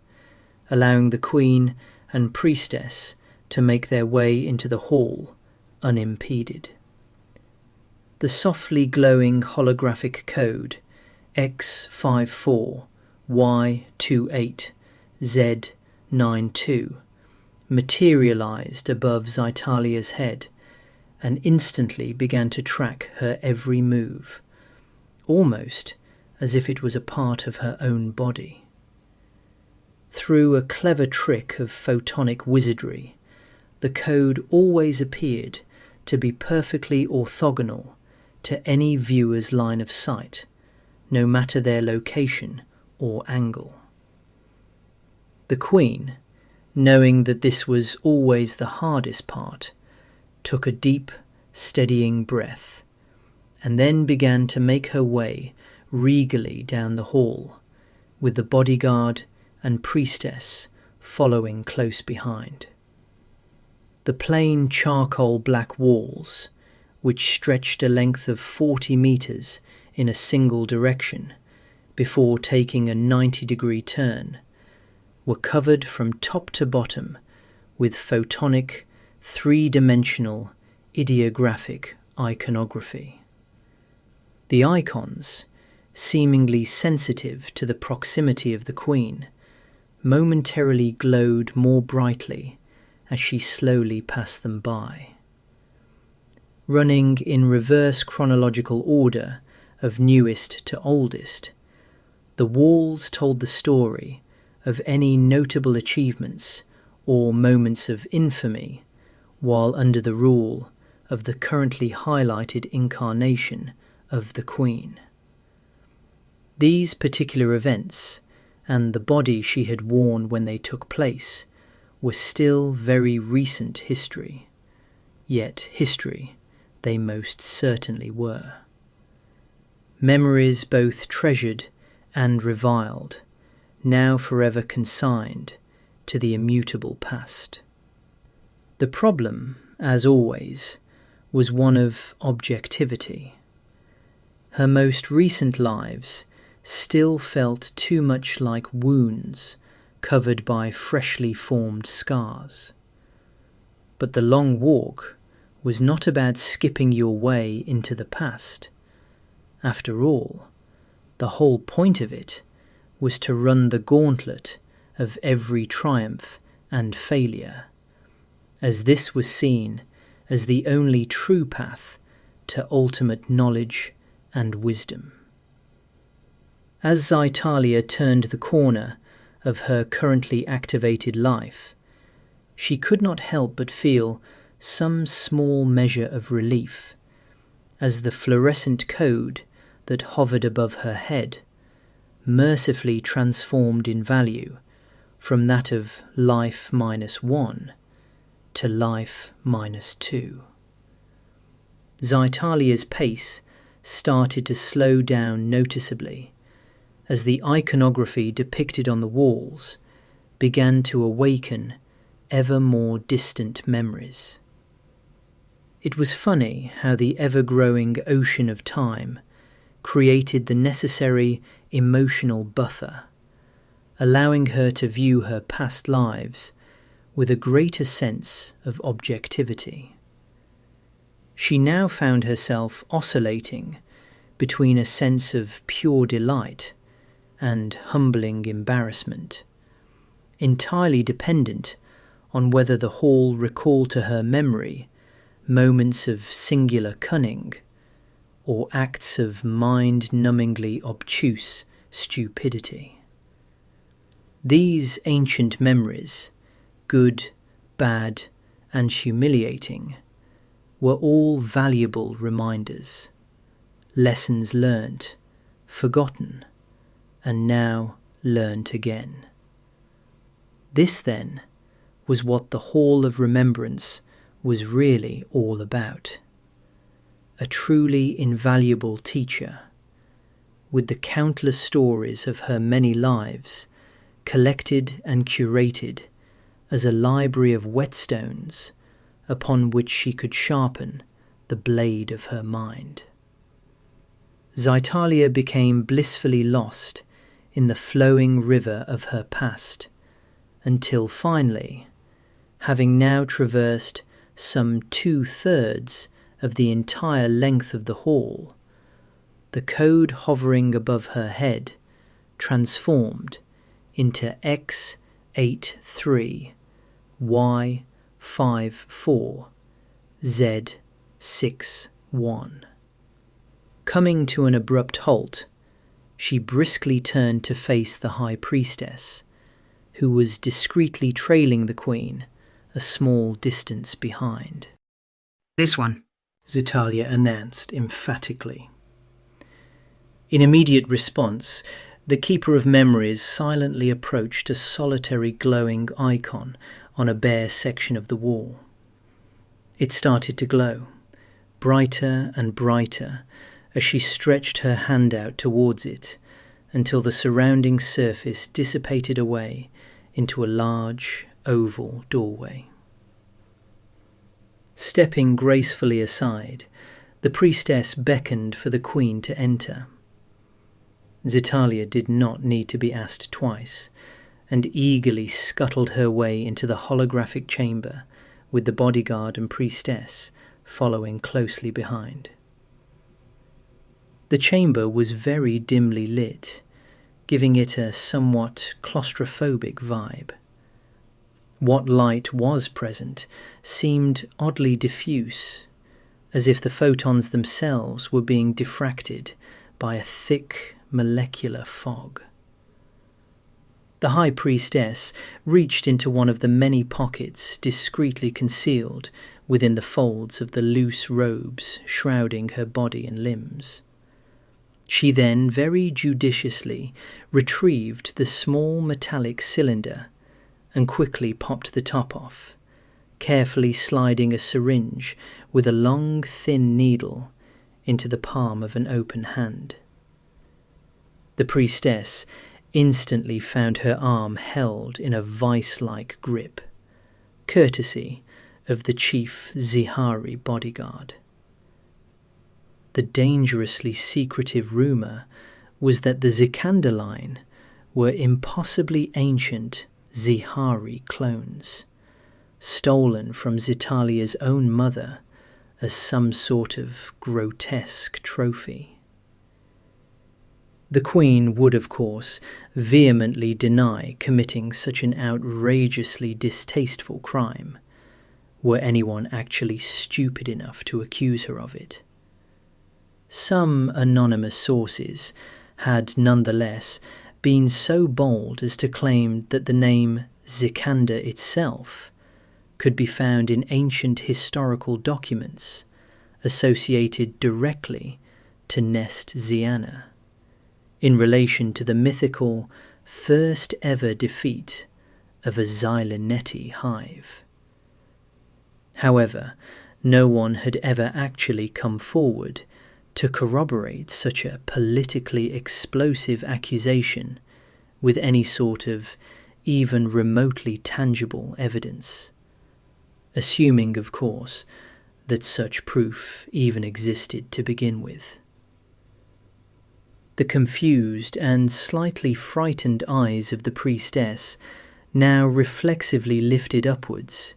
allowing the queen and priestess to make their way into the hall unimpeded. The softly glowing holographic code X54Y28Z92 materialized above Xicadian's head and instantly began to track her every move, almost as if it was a part of her own body. Through a clever trick of photonic wizardry, the code always appeared to be perfectly orthogonal to any viewer's line of sight, no matter their location or angle. The Queen, knowing that this was always the hardest part, took a deep, steadying breath, and then began to make her way regally down the hall, with the bodyguard and priestess following close behind. The plain charcoal black walls, which stretched a length of 40 meters in a single direction before taking a 90-degree turn, were covered from top to bottom with photonic, three-dimensional, ideographic iconography. The icons, seemingly sensitive to the proximity of the Queen, momentarily glowed more brightly as she slowly passed them by. Running in reverse chronological order of newest to oldest, the walls told the story of any notable achievements or moments of infamy while under the rule of the currently highlighted incarnation of the Queen. These particular events, and the body she had worn when they took place, were still very recent history, yet history they most certainly were. Memories both treasured and reviled, now forever consigned to the immutable past. The problem, as always, was one of objectivity. Her most recent lives still felt too much like wounds covered by freshly formed scars. But the long walk was not about skipping your way into the past. After all, the whole point of it was to run the gauntlet of every triumph and failure, as this was seen as the only true path to ultimate knowledge and wisdom. As Xicadian turned the corner of her currently activated life, she could not help but feel some small measure of relief, as the fluorescent code that hovered above her head mercifully transformed in value from that of life -1 to life -2. Xicadian's pace started to slow down noticeably as the iconography depicted on the walls began to awaken ever more distant memories. It was funny how the ever-growing ocean of time created the necessary emotional buffer, allowing her to view her past lives with a greater sense of objectivity. She now found herself oscillating between a sense of pure delight and humbling embarrassment, entirely dependent on whether the hall recalled to her memory moments of singular cunning or acts of mind-numbingly obtuse stupidity. These ancient memories, good, bad, and humiliating, were all valuable reminders, lessons learnt, forgotten, and now learnt again. This, then, was what the Hall of Remembrance was really all about. A truly invaluable teacher, with the countless stories of her many lives collected and curated as a library of whetstones upon which she could sharpen the blade of her mind. Xitalia became blissfully lost in the flowing river of her past, until finally, having now traversed some 2/3 of the entire length of the hall, the code hovering above her head transformed into X83 Y54 Z61. Coming to an abrupt halt, she briskly turned to face the High Priestess, who was discreetly trailing the Queen a small distance behind. This one, Xitalia announced emphatically. In immediate response, the Keeper of Memories silently approached a solitary glowing icon on a bare section of the wall. It started to glow, brighter and brighter, as she stretched her hand out towards it, until the surrounding surface dissipated away into a large, oval doorway. Stepping gracefully aside, the priestess beckoned for the Queen to enter. Xitalia did not need to be asked twice, and eagerly scuttled her way into the holographic chamber, with the bodyguard and priestess following closely behind. The chamber was very dimly lit, giving it a somewhat claustrophobic vibe. What light was present seemed oddly diffuse, as if the photons themselves were being diffracted by a thick molecular fog. The High Priestess reached into one of the many pockets discreetly concealed within the folds of the loose robes shrouding her body and limbs. She then very judiciously retrieved the small metallic cylinder and quickly popped the top off, carefully sliding a syringe with a long, thin needle into the palm of an open hand. The priestess instantly found her arm held in a vice-like grip, courtesy of the chief Zihari bodyguard. The dangerously secretive rumour was that the Xicanda line were impossibly ancient Zihari clones, stolen from Xitalia's own mother as some sort of grotesque trophy. The Queen would, of course, vehemently deny committing such an outrageously distasteful crime, were anyone actually stupid enough to accuse her of it. Some anonymous sources had nonetheless been so bold as to claim that the name Xicanda itself could be found in ancient historical documents associated directly to Nest Ziana, in relation to the mythical first ever defeat of a Xylineti hive. However, no one had ever actually come forward to corroborate such a politically explosive accusation with any sort of even remotely tangible evidence, assuming, of course, that such proof even existed to begin with. The confused and slightly frightened eyes of the priestess now reflexively lifted upwards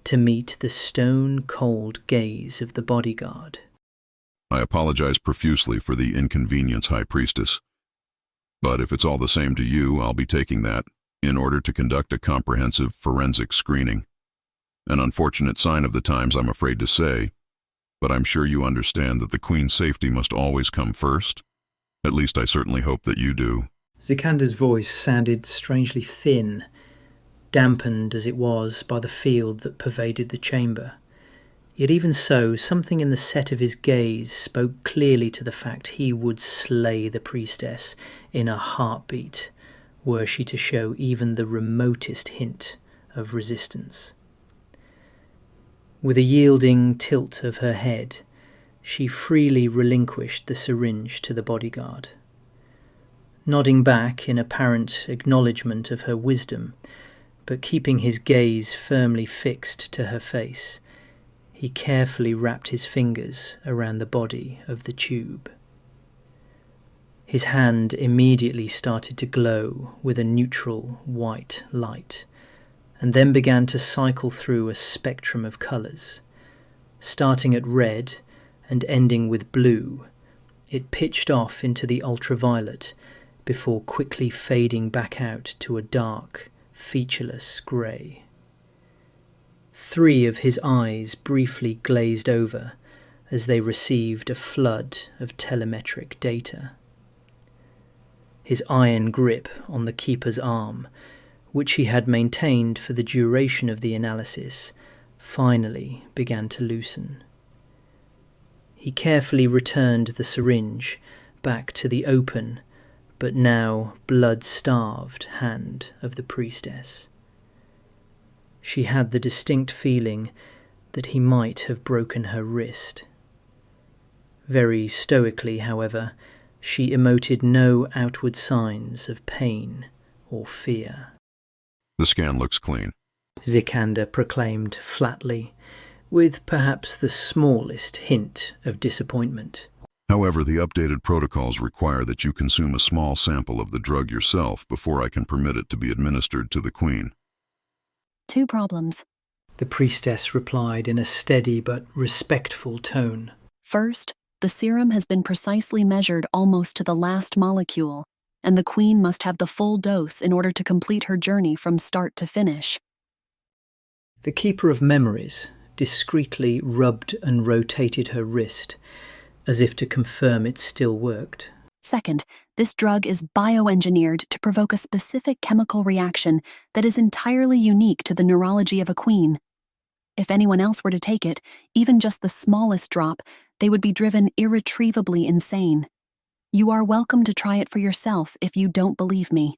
to meet the stone-cold gaze of the bodyguard. I apologize profusely for the inconvenience, High Priestess. But if it's all the same to you, I'll be taking that in order to conduct a comprehensive forensic screening. An unfortunate sign of the times, I'm afraid to say, but I'm sure you understand that the Queen's safety must always come first. At least I certainly hope that you do. Xicanda's voice sounded strangely thin, dampened as it was by the field that pervaded the chamber. Yet even so, something in the set of his gaze spoke clearly to the fact he would slay the priestess in a heartbeat, were she to show even the remotest hint of resistance. With a yielding tilt of her head, she freely relinquished the syringe to the bodyguard. Nodding back in apparent acknowledgement of her wisdom, but keeping his gaze firmly fixed to her face, he carefully wrapped his fingers around the body of the tube. His hand immediately started to glow with a neutral white light, and then began to cycle through a spectrum of colours. Starting at red and ending with blue, it pitched off into the ultraviolet before quickly fading back out to a dark, featureless grey. 3 of his eyes briefly glazed over as they received a flood of telemetric data. His iron grip on the keeper's arm, which he had maintained for the duration of the analysis, finally began to loosen. He carefully returned the syringe back to the open, but now blood-starved hand of the priestess. She had the distinct feeling that he might have broken her wrist. Very stoically, however, she emoted no outward signs of pain or fear. The scan looks clean. Xicadian proclaimed flatly, with perhaps the smallest hint of disappointment. However, the updated protocols require that you consume a small sample of the drug yourself before I can permit it to be administered to the Queen. 2 problems. The priestess replied in a steady but respectful tone. First, the serum has been precisely measured almost to the last molecule, and the Queen must have the full dose in order to complete her journey from start to finish. The Keeper of Memories discreetly rubbed and rotated her wrist, as if to confirm it still worked. Second, this drug is bioengineered to provoke a specific chemical reaction that is entirely unique to the neurology of a queen. If anyone else were to take it, even just the smallest drop, they would be driven irretrievably insane. You are welcome to try it for yourself if you don't believe me.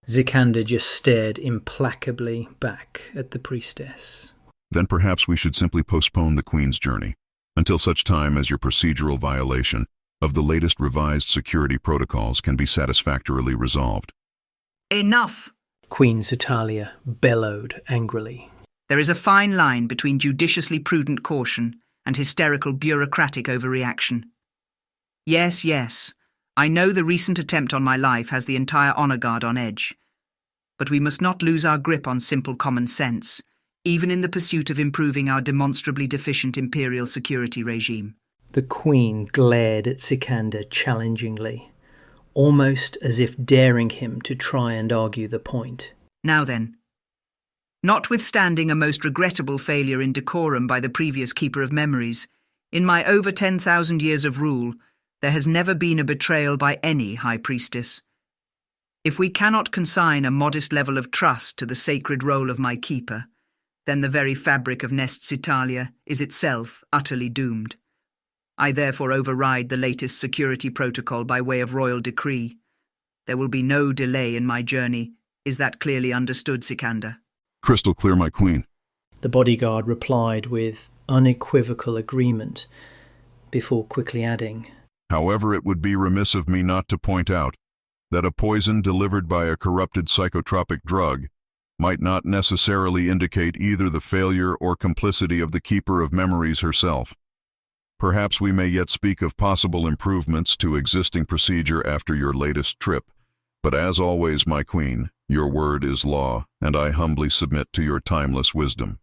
Xicadian just stared implacably back at the priestess. Then perhaps we should simply postpone the Queen's journey until such time as your procedural violation of the latest revised security protocols can be satisfactorily resolved. Enough! Queen Xitalia bellowed angrily. There is a fine line between judiciously prudent caution and hysterical bureaucratic overreaction. Yes, yes, I know the recent attempt on my life has the entire honor guard on edge. But we must not lose our grip on simple common sense, even in the pursuit of improving our demonstrably deficient imperial security regime. The Queen glared at Xicadian challengingly, almost as if daring him to try and argue the point. Now then, notwithstanding a most regrettable failure in decorum by the previous Keeper of Memories, in my over 10,000 years of rule, there has never been a betrayal by any High Priestess. If we cannot consign a modest level of trust to the sacred role of my keeper, then the very fabric of Nest Xitalia is itself utterly doomed. I therefore override the latest security protocol by way of royal decree. There will be no delay in my journey. Is that clearly understood, Xicadian? Crystal clear, my Queen. The bodyguard replied with unequivocal agreement, before quickly adding, However, it would be remiss of me not to point out that a poison delivered by a corrupted psychotropic drug might not necessarily indicate either the failure or complicity of the Keeper of Memories herself. Perhaps we may yet speak of possible improvements to existing procedure after your latest trip, but as always, my Queen, your word is law, and I humbly submit to your timeless wisdom.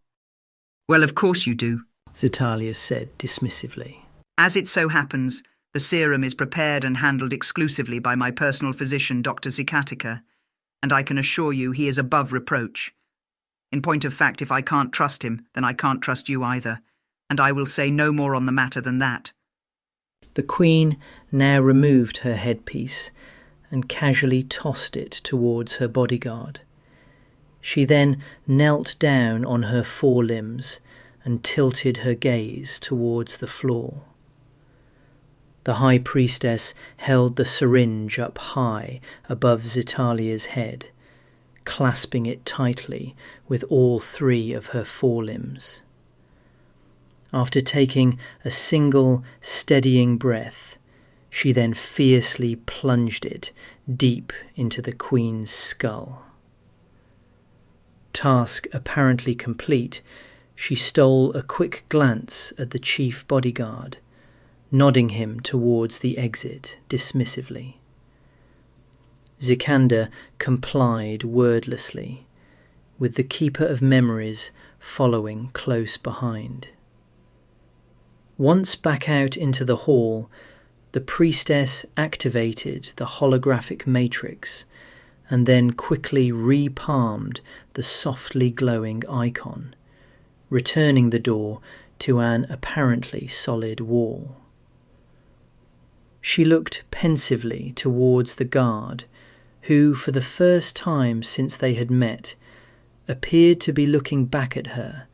Well, of course you do, Xitalia said dismissively. As it so happens, the serum is prepared and handled exclusively by my personal physician, Dr. Xicadian, and I can assure you he is above reproach. In point of fact, if I can't trust him, then I can't trust you either, and I will say no more on the matter than that. The Queen now removed her headpiece and casually tossed it towards her bodyguard. She then knelt down on her forelimbs and tilted her gaze towards the floor. The High Priestess held the syringe up high above Xitalia's head, clasping it tightly with all 3 of her forelimbs. After taking a single steadying breath, she then fiercely plunged it deep into the Queen's skull. Task apparently complete, She stole a quick glance at the chief bodyguard, nodding him towards the exit dismissively. Xicanda complied wordlessly, with the Keeper of Memories following close behind. Once back out into the hall, the priestess activated the holographic matrix and then quickly re-palmed the softly glowing icon, returning the door to an apparently solid wall. She looked pensively towards the guard, who, for the first time since they had met, appeared to be looking back at her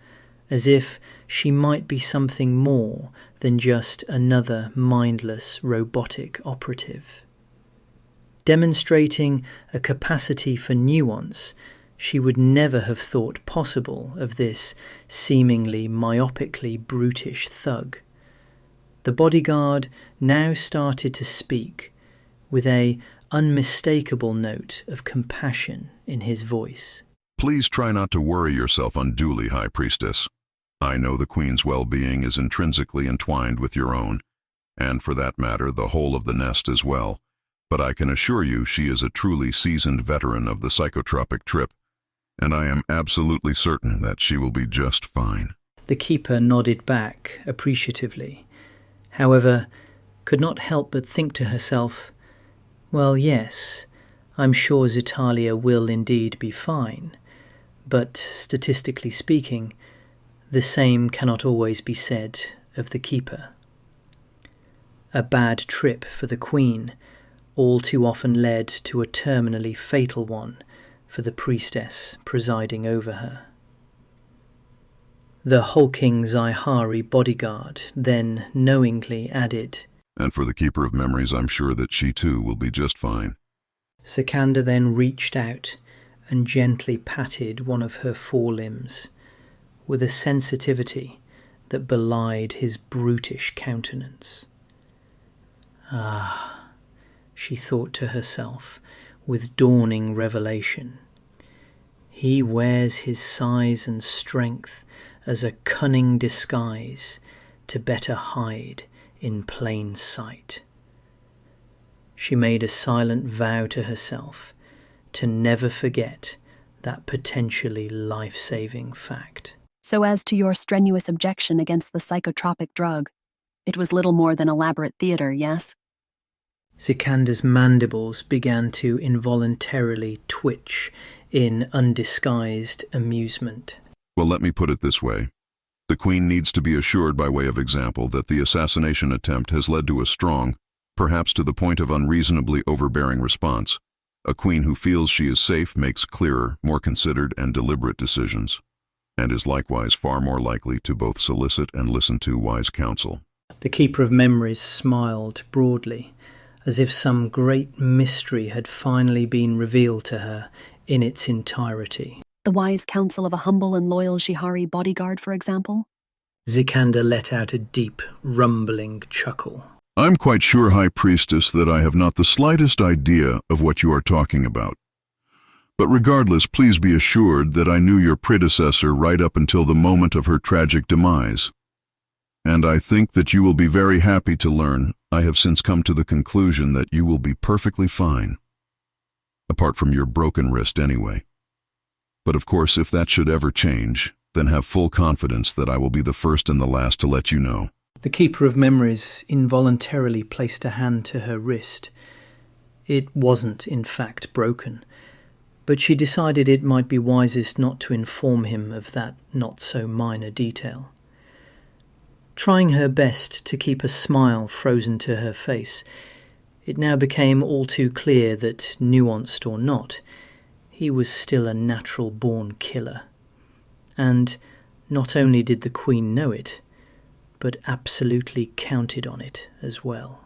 as if she might be something more than just another mindless robotic operative. Demonstrating a capacity for nuance she would never have thought possible of this seemingly myopically brutish thug, the bodyguard now started to speak with a unmistakable note of compassion in his voice. Please try not to worry yourself unduly, High Priestess. I know the Queen's well-being is intrinsically entwined with your own, and for that matter the whole of the nest as well, but I can assure you she is a truly seasoned veteran of the psychotropic trip, and I am absolutely certain that she will be just fine. The Keeper nodded back appreciatively, however, could not help but think to herself, well, yes, I'm sure Zitalia will indeed be fine, but statistically speaking, the same cannot always be said of the Keeper. A bad trip for the Queen all too often led to a terminally fatal one for the priestess presiding over her. The hulking Zaihari bodyguard then knowingly added, And for the Keeper of Memories, I'm sure that she too will be just fine. Xicanda then reached out and gently patted one of her forelimbs, with a sensitivity that belied his brutish countenance. Ah, she thought to herself with dawning revelation. He wears his size and strength as a cunning disguise to better hide in plain sight. She made a silent vow to herself to never forget that potentially life-saving fact. So as to your strenuous objection against the psychotropic drug, it was little more than elaborate theater, yes? Xicanda's mandibles began to involuntarily twitch in undisguised amusement. Well, let me put it this way. The Queen needs to be assured by way of example that the assassination attempt has led to a strong, perhaps to the point of unreasonably overbearing response. A Queen who feels she is safe makes clearer, more considered and deliberate decisions, and is likewise far more likely to both solicit and listen to wise counsel. The Keeper of Memories smiled broadly, as if some great mystery had finally been revealed to her in its entirety. The wise counsel of a humble and loyal Xihari bodyguard, for example? Xicanda let out a deep, rumbling chuckle. I'm quite sure, High Priestess, that I have not the slightest idea of what you are talking about. But regardless, please be assured that I knew your predecessor right up until the moment of her tragic demise. And I think that you will be very happy to learn I have since come to the conclusion that you will be perfectly fine. Apart from your broken wrist anyway. But of course, if that should ever change, then have full confidence that I will be the first and the last to let you know. The Keeper of Memories involuntarily placed a hand to her wrist. It wasn't, in fact, broken, but she decided it might be wisest not to inform him of that not-so-minor detail. Trying her best to keep a smile frozen to her face, it now became all too clear that, nuanced or not, he was still a natural-born killer. And not only did the Queen know it, but absolutely counted on it as well.